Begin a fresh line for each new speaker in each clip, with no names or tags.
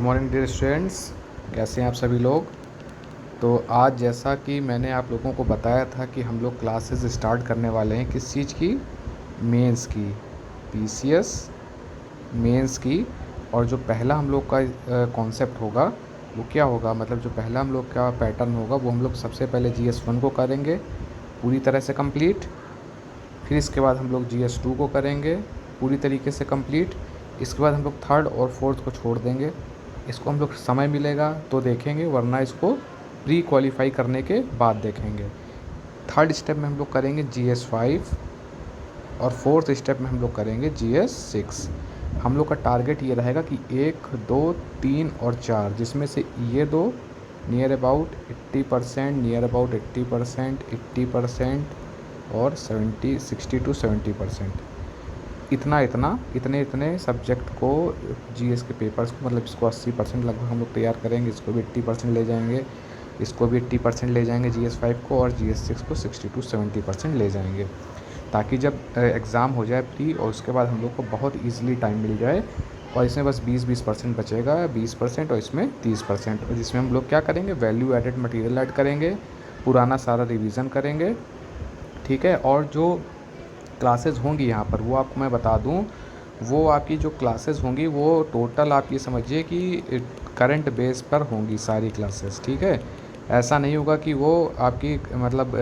Morning dear students, कैसे हैं आप सभी लोग। तो आज जैसा कि मैंने आप लोगों को बताया था कि हम लोग क्लासेस स्टार्ट करने वाले हैं किस चीज़ की, मेंस की, पीसीएस मेंस की। और जो पहला हम लोग का कॉन्सेप्ट होगा वो क्या होगा, मतलब जो पहला हम लोग का पैटर्न होगा वो हम लोग सबसे पहले GS1 को करेंगे पूरी तरह से कंप्लीट। फिर इसके बाद हम लोग GS2 को करेंगे पूरी तरीके से कंप्लीट। इसके बाद हम लोग थर्ड और फोर्थ को छोड़ देंगे। इसको हम लोग समय मिलेगा तो देखेंगे, वरना इसको प्री क्वालिफाई करने के बाद देखेंगे। थर्ड स्टेप में हम लोग करेंगे GS5 और फोर्थ स्टेप में हम लोग करेंगे GS6। हम लोग का टारगेट ये रहेगा कि 1, 2, 3 और 4, जिसमें से ये दो नियर अबाउट 80%, नियर अबाउट 80%, 80% और 60 to 70%, इतने इतने सब्जेक्ट को, जीएस के पेपर्स को, मतलब इसको 80% लगभग हम लोग तैयार करेंगे। इसको भी 80% ले जाएंगे, इसको भी 80% ले जाएंगे GS5 को, और GS6 को 60 to 70% ले जाएंगे, ताकि जब एग्ज़ाम हो जाए प्री और उसके बाद हम लोग को बहुत ईजिली टाइम मिल जाए। और इसमें बस 20% बचेगा, 20% और इसमें 30%, और जिसमें हम लोग क्या करेंगे, वैल्यू एडेड मटेरियल ऐड करेंगे, पुराना सारा रिवीजन करेंगे, ठीक है। और जो क्लासेस होंगी यहाँ पर वो आपको मैं बता दूँ, वो आपकी जो क्लासेस होंगी वो टोटल आप ये समझिए कि करंट बेस पर होंगी सारी क्लासेस, ठीक है। ऐसा नहीं होगा कि वो आपकी मतलब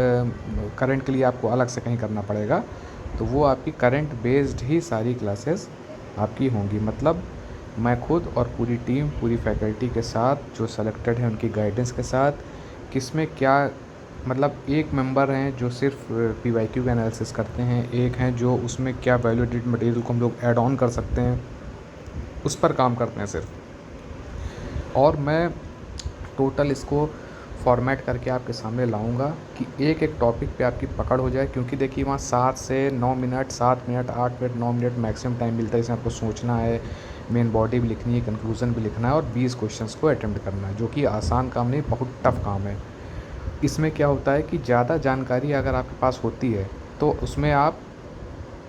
करंट के लिए आपको अलग से कहीं करना पड़ेगा। तो वो आपकी करंट बेस्ड ही सारी क्लासेस आपकी होंगी। मतलब मैं खुद और पूरी टीम, पूरी फैकल्टी के साथ जो सेलेक्टेड है उनकी गाइडेंस के साथ, किसमें क्या, मतलब एक मेंबर हैं जो सिर्फ PYQ का एनालिसिस करते हैं, एक हैं जो उसमें क्या वैल्यू एडेड मटेरियल को हम लोग ऐड ऑन कर सकते हैं उस पर काम करते हैं सिर्फ। और मैं टोटल इसको फॉर्मेट करके आपके सामने लाऊंगा कि एक एक टॉपिक पे आपकी पकड़ हो जाए, क्योंकि देखिए वहाँ 7 से 9 minute, 7 minute, 8 minute, 9 minute maximum time मिलता है। इसमें आपको सोचना है, मेन बॉडी भी लिखनी है, कंक्लूजन भी लिखना है, और 20 क्वेश्चंस को अटेम्प्ट करना है, जो कि आसान काम नहीं, बहुत टफ काम है। इसमें क्या होता है कि ज़्यादा जानकारी अगर आपके पास होती है तो उसमें आप,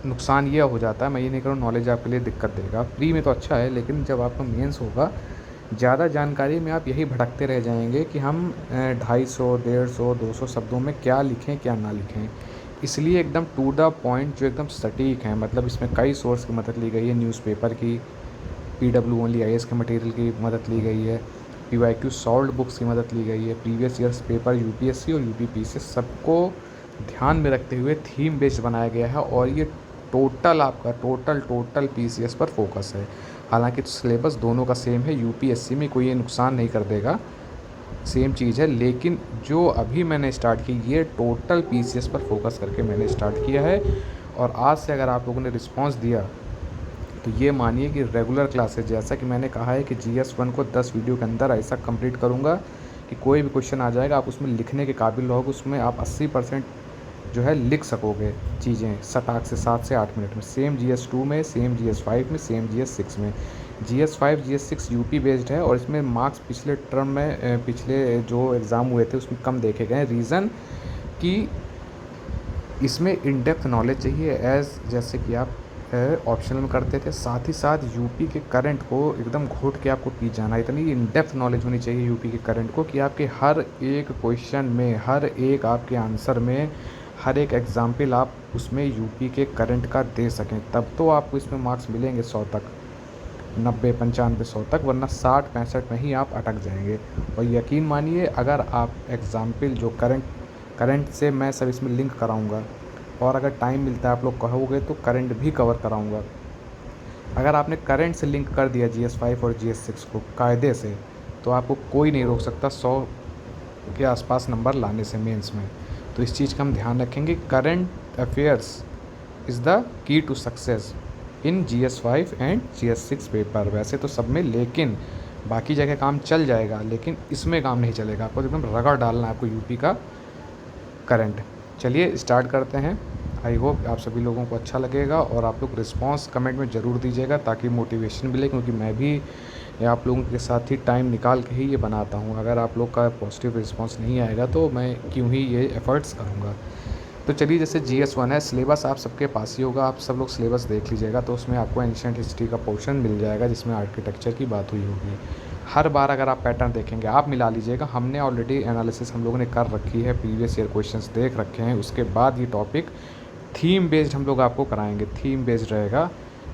नुकसान ये हो जाता है, मैं ये नहीं करूँ नॉलेज आपके लिए दिक्कत देगा, प्री में तो अच्छा है, लेकिन जब आपका मेंस होगा ज़्यादा जानकारी में आप यही भटकते रह जाएंगे कि हम 250, 150, 200 शब्दों में क्या लिखें क्या ना लिखें। इसलिए एकदम टू द पॉइंट, जो एकदम सटीक हैं, मतलब इसमें कई सोर्स की मदद ली गई है, न्यूज़पेपर की, PW ओनली IAS के मटेरियल की मदद ली गई है, PYQ सॉल्व्ड बुक्स की मदद ली गई है, प्रीवियस ईयर्स पेपर UPSC और UPPC सबको ध्यान में रखते हुए थीम बेस्ड बनाया गया है। और ये टोटल आपका टोटल PCS पर फोकस है। हालांकि सिलेबस दोनों का सेम है, UPSC में कोई ये नुकसान नहीं कर देगा, सेम चीज़ है, लेकिन जो अभी मैंने स्टार्ट की ये टोटल PCS पर फोकस करके मैंने स्टार्ट किया है। और आज से अगर आप लोगों ने रिस्पांस दिया तो ये मानिए कि रेगुलर क्लासेज, जैसा कि मैंने कहा है कि GS1 को 10 वीडियो के अंदर ऐसा कंप्लीट करूँगा कि कोई भी क्वेश्चन आ जाएगा आप उसमें लिखने के काबिल रहोगे, उसमें आप 80% जो है लिख सकोगे चीज़ें सटाक से 7 से 8 मिनट में। सेम GS2 में, सेम GS5 में, सेम GS6 में। GS5 GS6 यूपी बेस्ड है, और इसमें मार्क्स पिछले टर्म में, पिछले जो एग्ज़ाम हुए थे उसमें कम देखे गए। रीज़न कि इसमें इन डेप्थ नॉलेज चाहिए, जैसे कि आप ऑप्शनल में करते थे, साथ ही साथ यूपी के करंट को एकदम घोट के आपको पी जाना। इतनी इन डेप्थ नॉलेज होनी चाहिए यूपी के करंट को कि आपके हर एक क्वेश्चन में, हर एक आपके आंसर में, हर एक एग्जाम्पल आप उसमें यूपी के करंट का दे सकें, तब तो आपको इसमें मार्क्स मिलेंगे 100 तक, 90, 95, 100 तक, वरना 60-65 में ही आप अटक जाएंगे। और यकीन मानिए, अगर आप एग्जाम्पल जो करंट से मैं सब इसमें लिंक कराऊंगा, और अगर टाइम मिलता है आप लोग कहोगे तो करंट भी कवर कराऊंगा। अगर आपने करंट से लिंक कर दिया GS5 और GS6 को कायदे से, तो आपको कोई नहीं रोक सकता 100 के आसपास नंबर लाने से मेंस में। तो इस चीज़ का हम ध्यान रखेंगे। Current affairs is the key to success in GS5 and GS6 paper. वैसे तो सब में, लेकिन बाकी जगह काम चल जाएगा, लेकिन इसमें काम नहीं चलेगा। आपको एकदम रगड़ डालना है आपको यूपी का करंट। चलिए स्टार्ट करते हैं। आई होप आप सभी लोगों को अच्छा लगेगा, और आप लोग रिस्पांस कमेंट में ज़रूर दीजिएगा ताकि मोटिवेशन मिले, क्योंकि मैं भी आप लोगों के साथ ही टाइम निकाल के ही ये बनाता हूँ। अगर आप लोग का पॉजिटिव रिस्पांस नहीं आएगा तो मैं क्यों ही ये एफ़र्ट्स करूँगा। तो चलिए, जैसे GS1 है, सिलेबस आप सबके पास ही होगा, आप सब लोग सिलेबस देख लीजिएगा, तो उसमें आपको एंशिएंट हिस्ट्री का पोर्शन मिल जाएगा जिसमें आर्किटेक्चर की बात हुई होगी। हर बार अगर आप पैटर्न देखेंगे, आप मिला लीजिएगा, हमने ऑलरेडी एनालिसिस हम लोगों ने कर रखी है, प्रीवियस ईयर क्वेश्चंस देख रखे हैं। उसके बाद ये टॉपिक थीम बेस्ड हम लोग आपको कराएंगे, थीम बेस्ड रहेगा।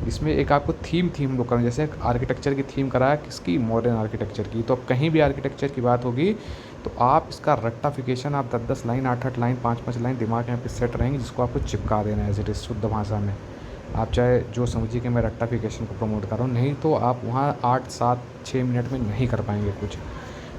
इसमें एक आपको थीम हम लोग करेंगे, जैसे आर्किटेक्चर की थीम कराया किसकी, मॉडर्न आर्किटेक्चर की। तो अब कहीं भी आर्किटेक्चर की बात होगी तो आप इसका रट्टाफिकेशन आप 10-10 लाइन, 8-8 लाइन, 5-5 लाइन दिमाग यहाँ पे सेट रहेंगी, जिसको आपको चिपका देना है एज इट इज़ शुद्ध भाषा में। आप चाहे जो समझिए कि मैं रट्टाफिकेशन को प्रमोट कर रहा हूँ, नहीं तो आप वहाँ 8-7-6 मिनट में नहीं कर पाएंगे कुछ।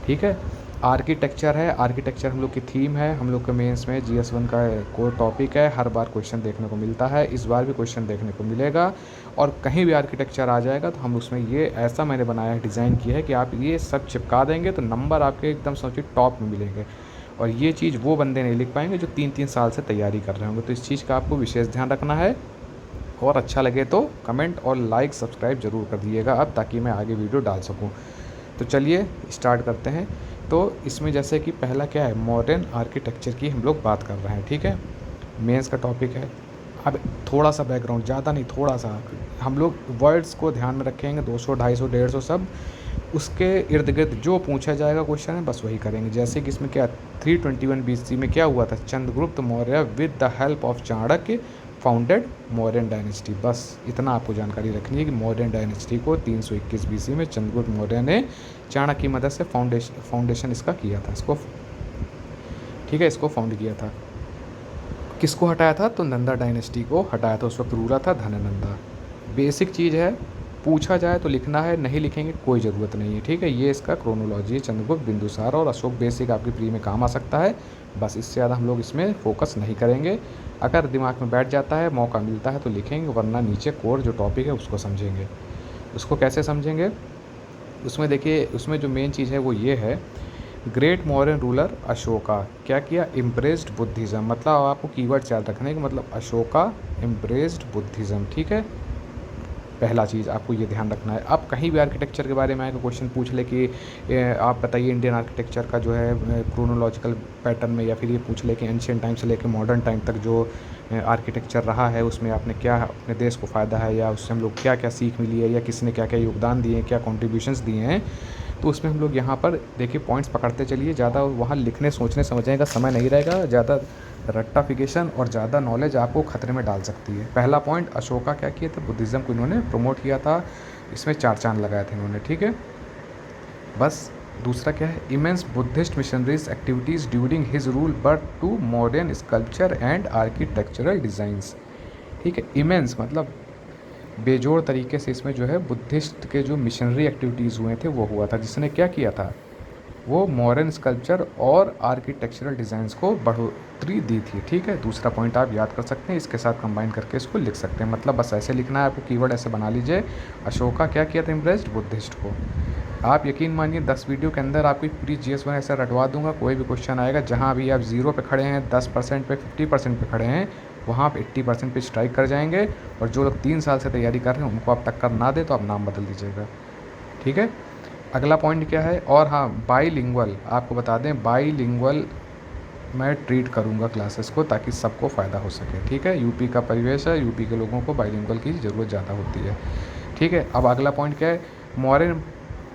ठीक है। आर्किटेक्चर है, आर्किटेक्चर हम लोग की थीम है, हम लोग के मेंस में GS1 का कोर टॉपिक है। हर बार क्वेश्चन देखने को मिलता है, इस बार भी क्वेश्चन देखने को मिलेगा। और कहीं भी आर्किटेक्चर आ जाएगा तो हम उसमें ये ऐसा मैंने बनाया है, डिज़ाइन किया है कि आप ये सब चिपका देंगे तो नंबर आपके एकदम सोचिए टॉप में मिलेंगे। और ये चीज़ वो बंदे नहीं लिख पाएंगे जो 3-3 साल से तैयारी कर रहे होंगे। तो इस चीज़ का आपको विशेष ध्यान रखना है। और अच्छा लगे तो कमेंट और लाइक सब्सक्राइब ज़रूर कर दिएगा अब, ताकि मैं आगे वीडियो डाल सकूँ। तो चलिए स्टार्ट करते हैं। तो इसमें जैसे कि पहला क्या है, मॉडर्न आर्किटेक्चर की हम लोग बात कर रहे हैं। ठीक है, मेंस का टॉपिक है। अब थोड़ा सा बैकग्राउंड, ज़्यादा नहीं, थोड़ा सा हम लोग वर्ड्स को ध्यान में रखेंगे। 200, 250, 150 सब उसके इर्द गिर्द जो पूछा जाएगा क्वेश्चन है बस वही करेंगे। जैसे कि इसमें क्या 321 BC में क्या हुआ था, Chandragupta Maurya with the help of Chanakya founded Mauryan dynasty. बस इतना आपको जानकारी रखनी है कि मौर्यन डायनेस्टी को 321 BC में चंद्रगुप्त मौर्य ने चाणक्य की मदद से फाउंडेशन इसका किया था, इसको, ठीक है, इसको फाउंड किया था। किसको हटाया था, तो नंदा डायनेस्टी को हटाया था। उस वक्त रूलर था धननंदा। बेसिक चीज़ है, पूछा जाए तो लिखना है, नहीं लिखेंगे कोई ज़रूरत नहीं है। ठीक है, ये इसका क्रोनोलॉजी है। चंद्रगुप्त, बिंदुसार और अशोक बेसिक आपकी प्री में काम आ सकता है। बस इससे ज़्यादा हम लोग इसमें फोकस नहीं करेंगे। अगर दिमाग में बैठ जाता है, मौका मिलता है तो लिखेंगे, वरना नीचे कोर जो टॉपिक है उसको समझेंगे। उसको कैसे समझेंगे, उसमें देखिए, उसमें जो मेन चीज़ है वो ये है, ग्रेट मॉडर्न रूलर अशोका क्या किया, इम्प्रेस्ड बुद्धिज़्म। मतलब आपको कीवर्ड याद रखने का मतलब अशोका इम्प्रेस्ड बुद्धिज़्म। ठीक है, पहला चीज़ आपको ये ध्यान रखना है। अब कहीं भी आर्किटेक्चर के बारे में आएगा क्वेश्चन पूछ ले कि आप बताइए इंडियन आर्किटेक्चर का जो है क्रोनोलॉजिकल पैटर्न में, या फिर ये पूछ ले कि एंशियंट टाइम से लेकर मॉडर्न टाइम तक जो आर्किटेक्चर रहा है उसमें आपने क्या अपने देश को फ़ायदा है, या उससे हम लोग क्या क्या सीख मिली है, या किसने क्या क्या योगदान दिए हैं, क्या कॉन्ट्रीब्यूशंस दिए हैं, तो उसमें हम लोग यहाँ पर देखिए पॉइंट्स पकड़ते चलिए। ज़्यादा वहाँ लिखने सोचने समझने का समय नहीं रहेगा, ज़्यादा रट्टाफिकेशन और ज़्यादा नॉलेज आपको खतरे में डाल सकती है। पहला पॉइंट, अशोका क्या किया था, बुद्धिज़्म को इन्होंने प्रमोट किया था, इसमें 4 चांद लगाए थे इन्होंने। ठीक है, बस। दूसरा क्या है, immense Buddhist missionaries activities during his rule but to modern sculpture and architectural designs. ठीक है, इमेंस मतलब बेजोड़ तरीके से इसमें जो है बुद्धिस्ट के जो मिशनरी एक्टिविटीज़ हुए थे वो हुआ था, जिसने क्या किया था, वो मॉडर्न स्कल्पचर और आर्किटेक्चरल डिज़ाइंस को बढ़ोतरी दी थी। ठीक है, दूसरा पॉइंट आप याद कर सकते हैं, इसके साथ कंबाइन करके इसको लिख सकते हैं। मतलब बस ऐसे लिखना है आपको, कीवर्ड ऐसे बना लीजिए, अशोका क्या किया था, इम्प्रेस्ड बुद्धिस्ट को। आप यकीन मानिए 10 वीडियो के अंदर आपकी पूरी GS1 ऐसा रटवा दूंगा। कोई भी क्वेश्चन आएगा जहाँ भी आप 0 पे खड़े हैं, 10% पे, 50% पे खड़े हैं, वहाँ आप 80% पे स्ट्राइक कर जाएंगे। और जो लोग 3 साल से तैयारी कर रहे हैं उनको आप टक्कर ना दे तो आप नाम बदल दीजिएगा। ठीक है, अगला पॉइंट क्या है, और हाँ, बाईलिंगुअल आपको बता दें, बाईलिंगुअल मैं ट्रीट करूँगा क्लासेस को, ताकि सबको फ़ायदा हो सके। ठीक है, यूपी का परिवेश है, यूपी के लोगों को बाईलिंगुअल की ज़रूरत ज़्यादा होती है। ठीक है, अब अगला पॉइंट क्या है, Mauryan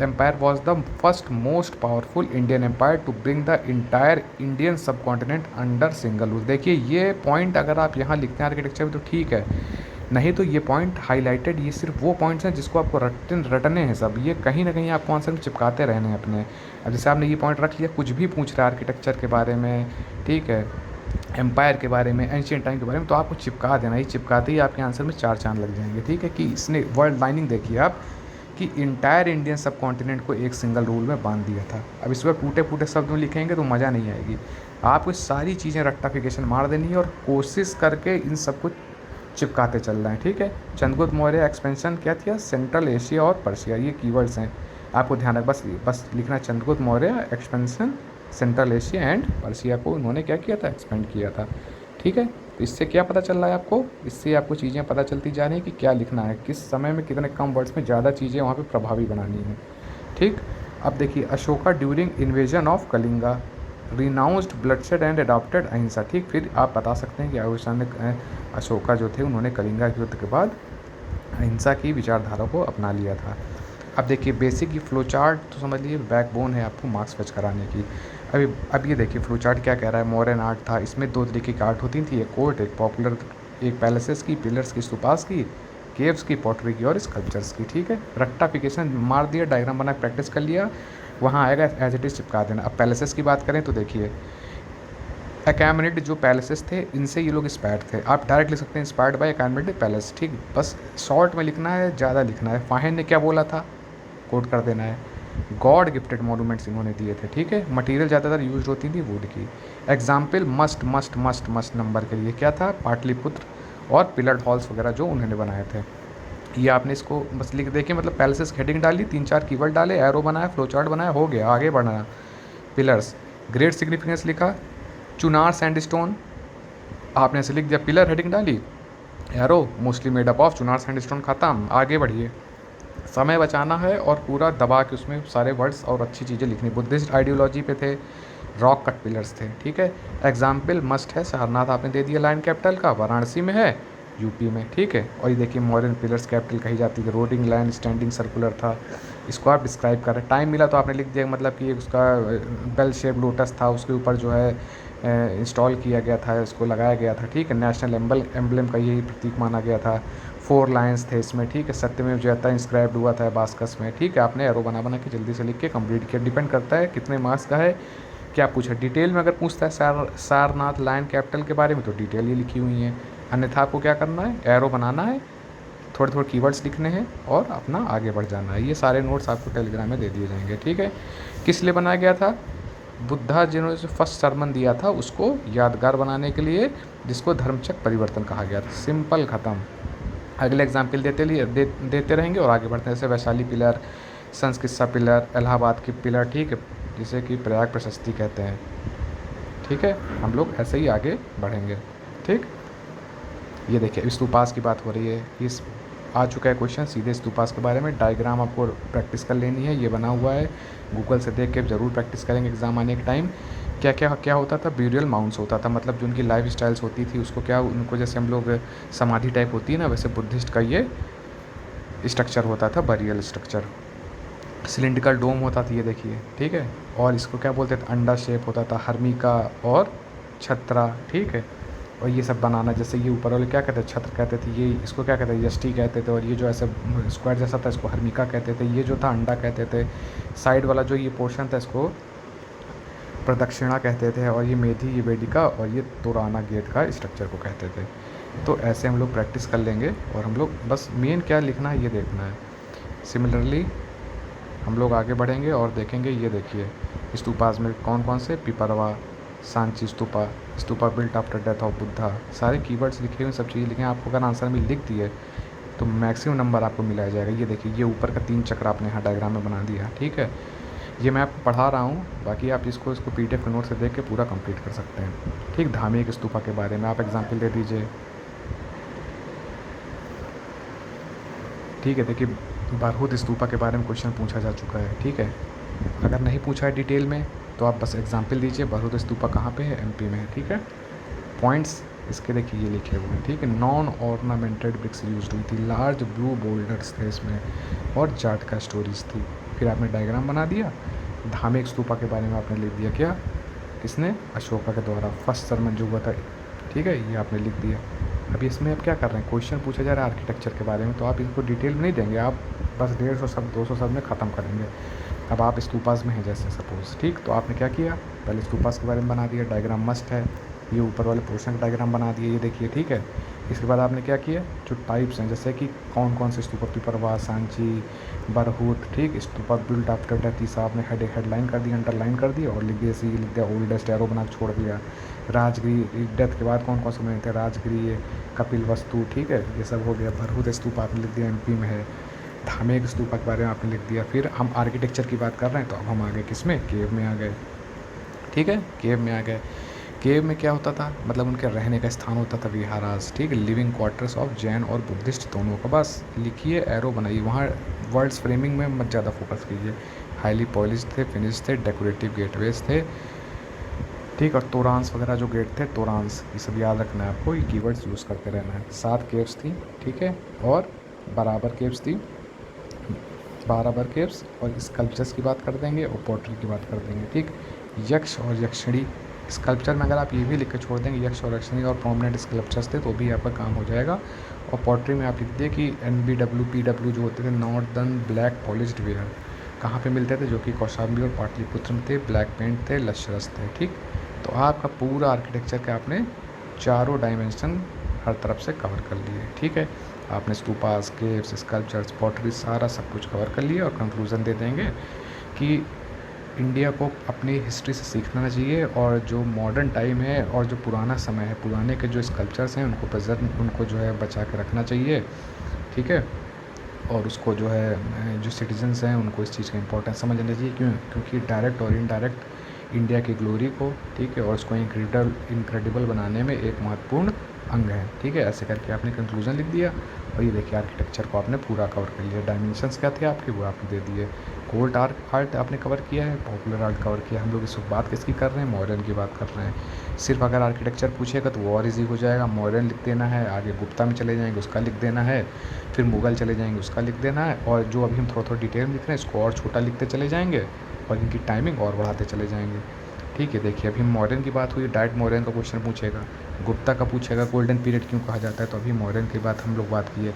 empire was the first most powerful Indian empire to bring the entire Indian subcontinent under single rule. देखिए ये पॉइंट अगर आप यहाँ लिखते हैं आर्किटेक्चर में तो ठीक है, नहीं तो ये पॉइंट हाईलाइटेड, ये सिर्फ वो पॉइंट्स हैं जिसको आपको रटने हैं सब। ये कहीं ना कहीं आपको आंसर में चिपकाते रहने हैं अपने। अब जैसे आपने ये पॉइंट रख लिया, कुछ भी पूछ रहा है आर्किटेक्चर के बारे में, ठीक है, एम्पायर के बारे में, एंशियंट टाइम के बारे में, तो आपको चिपका देना ही, चिपकाते ही आपके आंसर में 4 चांद लग जाएंगे। ठीक है, कि इसने वर्ड लाइनिंग देखिए आप, कि इंटायर इंडियन सब कॉन्टिनेंट को एक सिंगल रूल में बांध दिया था। अब इस पर टूटे फूटे शब्द में लिखेंगे तो मज़ा नहीं आएगी। आपको सारी चीज़ें रट्टाफिकेशन मार देनी है और कोशिश करके इन सबको चिपकाते चल रहे हैं। ठीक है, चंद्रगुप्त मौर्य एक्सपेंशन क्या था, सेंट्रल एशिया और पर्शिया, ये कीवर्ड्स हैं, आपको ध्यान रख, बस लिखना, Chandragupta Maurya expansion central Asia and Persia को उन्होंने क्या किया था, एक्सपेंड किया था। ठीक है, तो इससे क्या पता चल रहा है आपको, इससे आपको चीज़ें पता चलती जा रही हैं कि क्या लिखना है, किस समय में कितने कम वर्ड्स में ज़्यादा चीज़ें वहाँ पे प्रभावी बनानी है। ठीक, अब देखिए, Ashoka during invasion of Kalinga renounced bloodshed and adopted अहिंसा। ठीक, फिर आप बता सकते हैं कि अशोका जो थे उन्होंने कलिंगा युद्ध के बाद अहिंसा की विचारधारा को अपना लिया था। अब देखिए बेसिक ये फ्लो चार्ट तो समझ लीजिए बैकबोन है आपको मार्क्स फेच कराने की। अब ये देखिए फ्लो चार्ट क्या कह रहा है। मॉडर्न आर्ट था, इसमें दो तरीके की आर्ट होती थी, एक कोर्ट, एक पॉपुलर, एक पैलेसेस की, पिलर्स की, स्तूपास की, केव्स की, पॉटरी की और स्कल्पचर्स की। ठीक है, रट्टाफिकेशन मार दिया, डायग्राम बना प्रैक्टिस कर लिया, वहाँ आएगा एज इट इज़ चिपका देना। अब पैलेसेस की बात करें तो देखिए अकैमनिड जो पैलेसेस थे इनसे ये लोग इंस्पायर्ड थे। आप डायरेक्ट लिख सकते हैं इंस्पायर्ड बाय अकैमनिड पैलेस। ठीक, बस शॉर्ट में लिखना है, ज़्यादा लिखना है। फाहिन ने क्या बोला था, कोट कर देना है। गॉड गिफ्टेड मोनूमेंट्स इन्होंने दिए थे। ठीक है, मटेरियल ज़्यादातर यूज होती थी वुड की। Example must must must must number के लिए क्या था, पाटलिपुत्र और पिलर्ड हॉल्स वगैरह जो उन्होंने बनाए थे। ये आपने इसको बस लिख देखिए, मतलब पैलेसेस हेडिंग डाली, 3-4 कीवर्ड डाले, एरो बनाया, फ्लो चार्ट बनाया, हो गया, आगे बढ़ना। पिलर्स ग्रेट सिग्निफिकेंस लिखा, चुनार सैंडस्टोन आपने ऐसे लिख दिया, पिलर हेडिंग डाली, arrow mostly made up of Chunar sandstone, खत्म, आगे बढ़िए। समय बचाना है और पूरा दबा के उसमें सारे वर्ड्स और अच्छी चीज़ें लिखनी। बुद्धिस्ट आइडियोलॉजी पे थे, रॉक कट पिलर्स थे। ठीक है, एग्जाम्पल मस्ट है, सारनाथ आपने दे दिया लाइन कैपिटल का, वाराणसी में है, यूपी में। ठीक है, और ये देखिए मॉडर्न पिलर्स कैपिटल कही जाती थी, रोडिंग लाइन स्टैंडिंग सर्कुलर था, इसको आप डिस्क्राइब कर रहे हैं। टाइम मिला तो आपने लिख दिया, मतलब कि उसका बेल शेप लोटस था, उसके ऊपर जो है इंस्टॉल किया गया था, इसको लगाया गया था। ठीक है, नेशनल एम्बलम का यही प्रतीक माना गया था। 4 लाइन्स थे इसमें। ठीक है, सत्यमेव जयते इंस्क्राइब्ड हुआ था बास्कस में। ठीक है, आपने एरो बना बना के जल्दी से लिख के कंप्लीट किया। डिपेंड करता है कितने मार्क्स का है, क्या पूछा। डिटेल में अगर पूछता है सारनाथ लाइन कैपिटल के बारे में तो डिटेल ये लिखी हुई है, अन्यथा आपको क्या करना है, एरो बनाना है, थोड़े थोड़े कीवर्ड्स लिखने हैं और अपना आगे बढ़ जाना है। ये सारे नोट्स आपको टेलीग्राम में दे दिए जाएंगे। ठीक है, किस लिए बनाया गया था, बुद्धा जिन्होंने जो फर्स्ट सरमन दिया था उसको यादगार बनाने के लिए, जिसको धर्मचक्र परिवर्तन कहा गया था। सिंपल, ख़त्म। अगले एग्जाम्पल देते रहेंगे और आगे बढ़ते हैं। जैसे वैशाली पिलर, संस्कृत पिलर, इलाहाबाद की पिलर। ठीक है, जिसे कि प्रयाग प्रशस्ति कहते हैं। ठीक है, हम लोग ऐसे ही आगे बढ़ेंगे। ठीक, ये देखिए स्तूपास की बात हो रही है, इस आ चुका है क्वेश्चन सीधे स्तूपास के बारे में। डायग्राम आपको प्रैक्टिस कर लेनी है, ये बना हुआ है, गूगल से देख के ज़रूर प्रैक्टिस करेंगे एग्ज़ाम आने के टाइम। क्या क्या क्या होता था, ब्यूरियल माउंट्स होता था, मतलब जो उनकी लाइफ स्टाइल्स होती थी उसको क्या, उनको जैसे हम लोग समाधि टाइप होती है ना, वैसे बुद्धिस्ट का ये स्ट्रक्चर होता था, बरियल स्ट्रक्चर। सिलिंड्रिकल डोम होता था, ये देखिए। ठीक है, और इसको क्या बोलते थे, अंडा शेप होता था, हर्मिका और छत्रा। ठीक है, और ये सब बनाना, जैसे ये ऊपर वाले क्या कहते हैं, छत्र कहते थे, ये इसको क्या कहते हैं, यष्टि कहते थे, और ये जो ऐसे स्क्वायर जैसा था इसको हर्मिका कहते थे, ये जो था अंडा कहते थे, साइड वाला जो ये पोर्शन था इसको प्रदक्षिणा कहते थे, और ये मेधी, ये वेदिका, और ये तोराना गेट का स्ट्रक्चर को कहते थे। तो ऐसे हम लोग प्रैक्टिस कर लेंगे और हम लोग बस मेन क्या लिखना है ये देखना है। सिमिलरली हम लोग आगे बढ़ेंगे और देखेंगे, ये देखिए स्तूपास में कौन कौन से, Piprahwa, Sanchi stupa, stupa built after death of Buddha, सारे कीवर्ड्स लिखे हुए, सब चीज़ें लिखे हैं। आपको अगर आंसर में लिख दिए तो मैक्सिमम नंबर आपको मिला जाएगा। ये देखिए, ये ऊपर का 3 चक्र आपने यहाँ डायग्राम में बना दिया। ठीक है, ये मैं आपको पढ़ा रहा हूँ, बाकी आप इसको PDF के नोट से देख के पूरा कंप्लीट कर सकते हैं। ठीक, धार्मिक स्तूपा के बारे में आप एग्जाम्पल दे दीजिए। ठीक है, देखिए बारहूत स्तूपा के बारे में क्वेश्चन पूछा जा चुका है। ठीक है, अगर नहीं पूछा है डिटेल में तो आप बस एग्जाम्पल दीजिए, बारहूत स्तूपा कहाँ पे है, MP में है। ठीक है, पॉइंट्स इसके देखिए ये लिखे हुए हैं। ठीक है, नॉन ऑर्नामेंटेड ब्रिक्स यूज हुई थी, लार्ज ब्लू बोल्डर्स थे इसमें, और जाट का स्टोरीज थी। फिर आपने डायग्राम बना दिया, धार्मिक स्तूपा के बारे में आपने लिख दिया, क्या, किसने, अशोका के द्वारा, फर्स्ट सरमन जो हुआ था। ठीक है, ये आपने लिख दिया। अभी इसमें आप क्या कर रहे हैं, क्वेश्चन पूछा जा रहा है आर्किटेक्चर के बारे में, तो आप इसको डिटेल में नहीं देंगे, आप बस 150 शब्द 200 शब्द में ख़त्म करेंगे। अब आप स्तूपास में हैं जैसे सपोज़। ठीक, तो आपने क्या किया, पहले स्तूपास के बारे में बना दिया, डायग्राम मस्ट है, ये ऊपर वाले पोर्शन का डायग्राम बना दिए, ये देखिए। ठीक है, इसके बाद आपने क्या किया, जो टाइप्स हैं जैसे कि कौन कौन से स्तूपा, पिपरवा, सांची, बरहूत। ठीक, स्तूपा बिल्ट आफ्टर डेथ, तीसरा आपने हेडलाइन कर दी, अंडरलाइन कर दी और लिख दिया, सी लिख दिया, ओल्डेस्ट एरो बना के छोड़ दिया। राजगिरी, डेथ के बाद कौन कौन से बने थे, राजगिरी, कपिल वस्तु। ठीक है, ये सब हो गया। बरहूत स्तूपा आपने लिख दिया, MP में है। धार्मिक स्तूपा के बारे में आपने लिख दिया। फिर हम आर्किटेक्चर की बात कर रहे हैं तो अब हम आ गए किस में, केव में आ गए। ठीक है, केव में आ गए। केव में क्या होता था, मतलब उनके रहने का स्थान होता था, विहारास। ठीक है, लिविंग क्वार्टर्स ऑफ जैन और बुद्धिस्ट दोनों का। बस लिखिए, एरो बनाइए, वहाँ वर्ड्स फ्रेमिंग में मत ज़्यादा फोकस कीजिए। हाईली पॉलिश थे, फिनिश थे, डेकोरेटिव गेटवेज थे। ठीक, और तोरांस वगैरह जो गेट थे, तोरांस, ये सब याद रखना है आपको, ये कीवर्ड्स यूज़ करते रहना है। 7 केव्स थी। ठीक है, और बराबर केव्स थी, 12 वर्केब्स और स्कल्पचर्स की बात कर देंगे और पॉटरी की बात कर देंगे। ठीक, यक्ष और यक्षिणी स्कल्पचर में अगर आप ये भी लिख के छोड़ देंगे यक्ष और यक्षिणी और प्रोमिनेंट स्कल्पचर्स थे तो भी आपका काम हो जाएगा। और पॉटरी में आप लिख दिए कि NBW PW जो होते थे नॉर्दर्न ब्लैक पॉलिश्ड वेयर कहाँ पे मिलते थे, जो कि कौशाम्बी और पाटलिपुत्र में थे, ब्लैक पेंट थे, लश्करस थे। ठीक, तो आपका पूरा आर्किटेक्चर का आपने चारों डायमेंशन हर तरफ से कवर कर लिए। ठीक है, आपने स्तूपास, केव्स, स्कल्पचर्स, पॉटरी सारा सब कुछ कवर कर लिया और कंक्लूज़न दे देंगे कि इंडिया को अपनी हिस्ट्री से सीखना चाहिए और जो मॉडर्न टाइम है और जो पुराना समय है, पुराने के जो स्कल्पचर्स हैं उनको जो है बचा के रखना चाहिए। ठीक है, और उसको जो है जो सिटीजन्स हैं उनको इस चीज़ का इम्पोर्टेंस समझना चाहिए। क्योंकि डायरेक्ट और इनडायरेक्ट इंडिया की ग्लोरी को, ठीक है, और उसको इनक्रेडिबल बनाने में एक महत्वपूर्ण अंग है। ठीक है, ऐसे करके आपने कंक्लूजन लिख दिया और ये देखिए आर्किटेक्चर को आपने पूरा कवर कर लिया। डायमेंशंस क्या थे आपके वो आपने दे दिए। कोल्ड आर्ट आपने कवर किया है, पॉपुलर आर्ट कवर किया। हम लोग इस वक्त बात किसकी कर रहे हैं, मॉडर्न की बात कर रहे हैं। सिर्फ अगर आर्किटेक्चर पूछेगा तो वो और ईजी हो जाएगा, मॉडर्न लिख देना है, आगे गुप्ता में चले जाएंगे उसका लिख देना है, फिर मुग़ल चले जाएंगे उसका लिख देना है, और जो अभी हम थोड़ा थोड़ा डिटेल में लिख रहे हैं इसको और छोटा लिखते चले जाएंगे और इनकी टाइमिंग और बढ़ाते चले जाएंगे। ठीक है, देखिए अभी मॉडर्न की बात हुई, डायरेक्ट मॉडर्न का क्वेश्चन पूछेगा, गुप्ता का पूछेगा गोल्डन पीरियड क्यों कहा जाता है, तो अभी मॉडर्न की बात हम लोग बात की है।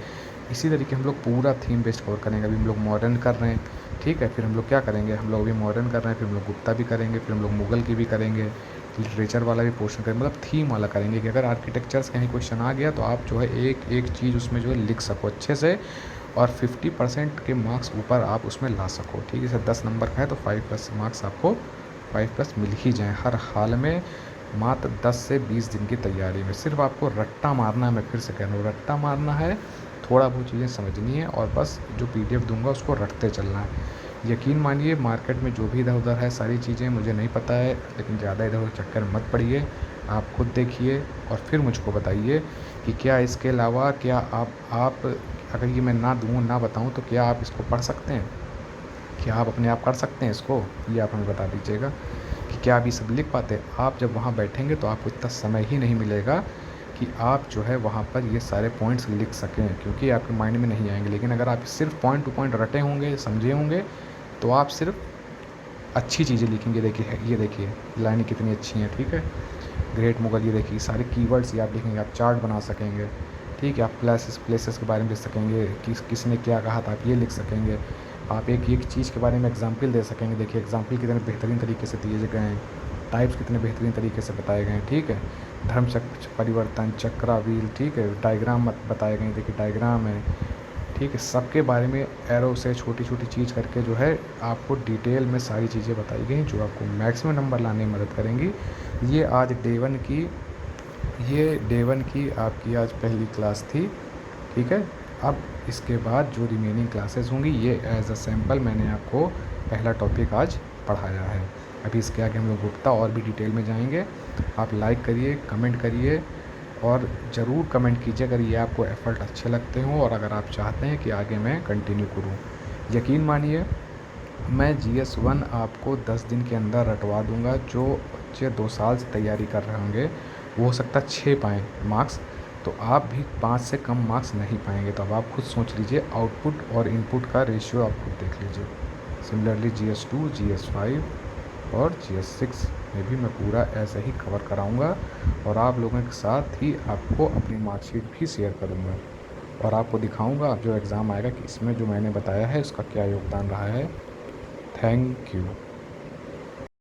इसी तरीके हम लोग पूरा थीम बेस्ड कवर करेंगे। अभी हम लोग मॉडर्न कर रहे हैं, ठीक है, फिर हम लोग क्या करेंगे, हम लोग अभी मॉडर्न कर रहे हैं, फिर हम लोग गुप्ता भी करेंगे, फिर हम लोग मुग़ल की भी करेंगे, लिटरेचर वाला भी पोर्शन करेंगे, मतलब थीम वाला करेंगे कि अगर आर्किटेक्चर्स कहीं क्वेश्चन आ गया तो आप जो है एक एक चीज़ उसमें जो है लिख सको अच्छे से और 50% के मार्क्स ऊपर आप उसमें ला सको। ठीक है, जैसे 10 नंबर का है तो 5+ मार्क्स आपको 5+ मिल ही जाएँ हर हाल में। मात्र 10 से 20 दिन की तैयारी में सिर्फ आपको रट्टा मारना है। मैं फिर से कह रहा हूँ, रट्टा मारना है, थोड़ा बहुत चीज़ें समझनी है और बस जो PDF दूंगा उसको रटते चलना है। यकीन मानिए मार्केट में जो भी इधर उधर है सारी चीज़ें मुझे नहीं पता है, लेकिन ज़्यादा इधर उधर चक्कर में मत पड़िए। आप खुद देखिए और फिर मुझको बताइए कि क्या इसके अलावा क्या आप अगर ये मैं ना दूँ ना बताऊँ तो क्या आप इसको पढ़ सकते हैं, क्या आप अपने आप कर सकते हैं इसको, ये आप हमें बता दीजिएगा कि क्या आप ये सब लिख पाते हैं। आप जब वहाँ बैठेंगे तो आपको इतना समय ही नहीं मिलेगा कि आप जो है वहाँ पर ये सारे पॉइंट्स लिख सकें, क्योंकि आपके माइंड में नहीं आएंगे। लेकिन अगर आप सिर्फ पॉइंट टू पॉइंट रटे होंगे, समझे होंगे, तो आप सिर्फ अच्छी चीज़ें लिखेंगे। देखिए ये देखिए लाइनें कितनी अच्छी हैं। ठीक है, ग्रेट मुगल, ये देखिए सारे कीवर्ड्स ये आप लिखेंगे, आप चार्ट बना सकेंगे। ठीक है, आप प्लेसेस के बारे में लिख सकेंगे, किसने क्या कहा था आप ये लिख सकेंगे। आप एक एक चीज़ के बारे में एग्जाम्पल दे सकेंगे। देखिए एग्जाम्पल कितने बेहतरीन तरीके से दिए गए हैं, टाइप्स कितने बेहतरीन तरीके से बताए गए हैं। ठीक है, धर्म चक्र परिवर्तन, चक्रा व्हील, ठीक है, डायग्राम बताए गए हैं, देखिए डायग्राम है। ठीक है, सबके बारे में एरो से छोटी छोटी चीज़ करके जो है आपको डिटेल में सारी चीज़ें बताई गई जो आपको मैक्सिमम नंबर लाने में मदद करेंगी। ये आज डे वन की आपकी आज पहली क्लास थी। ठीक है, अब इसके बाद जो रिमेनिंग क्लासेस होंगी ये एज अ सैम्पल मैंने आपको पहला टॉपिक आज पढ़ाया है। अभी इसके आगे हम लोग गुप्ता और भी डिटेल में जाएंगे। आप लाइक करिए, कमेंट करिए और ज़रूर कमेंट कीजिए अगर ये आपको एफ़र्ट अच्छे लगते हों और अगर आप चाहते हैं कि आगे मैं कंटिन्यू करूं। यकीन मानिए मैं GS1 आपको 10 दिन के अंदर रटवा दूंगा। जो बच्चे 2 साल से तैयारी कर रहे होंगे वो हो सकता है 6 पाएँ मार्क्स, तो आप भी 5 से कम मार्क्स नहीं पाएंगे। तो अब आप खुद सोच लीजिए, आउटपुट और इनपुट का रेशियो आप खुद देख लीजिए। सिमिलरली GS2, GS5 और GS6 में भी मैं पूरा ऐसे ही कवर कराऊंगा और आप लोगों के साथ ही आपको अपनी मार्कशीट भी शेयर करूंगा और आपको दिखाऊंगा जो एग्ज़ाम आएगा कि इसमें जो मैंने बताया है उसका क्या योगदान रहा है। Thank you.